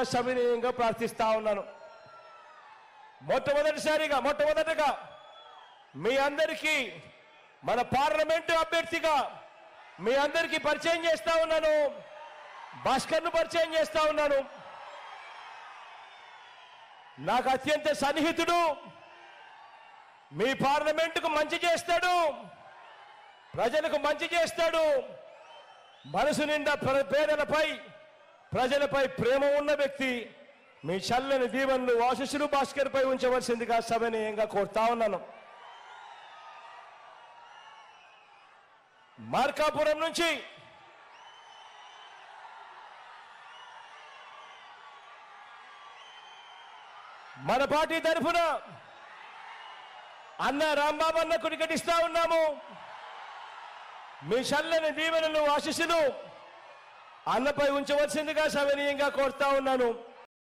సవినయంగా ప్రార్థిస్తా ఉన్నాను. మొట్టమొదటిగా మీ అందరికీ మన పార్లమెంటు అభ్యర్థిగా మీ అందరికీ పరిచయం చేస్తా ఉన్నాను. భాస్కర్ను పరిచయం చేస్తా ఉన్నాను. నాకు అత్యంత సన్నిహితుడు, మీ పార్లమెంటుకు మంచి చేస్తాడు, ప్రజలకు మంచి చేస్తాడు, మనసు నిండా పేదలపై ప్రజలపై ప్రేమ ఉన్న వ్యక్తి. మీ చల్లని దీవెనలు ఆశీస్సులు భాస్కర్ పై ఉంచవలసిందిగా సవినయంగా కోరుతా ఉన్నాను. మార్కాపురం నుంచి మన పార్టీ తరఫున అన్న రాంబాబు అన్నకు టికెట్ ఇస్తా ఉన్నాము. మీ చల్లని దీవెనలు ఆశీస్సులు అన్నపై ఉంచవలసిందిగా సవినయంగా కోరుతా ఉన్నాను.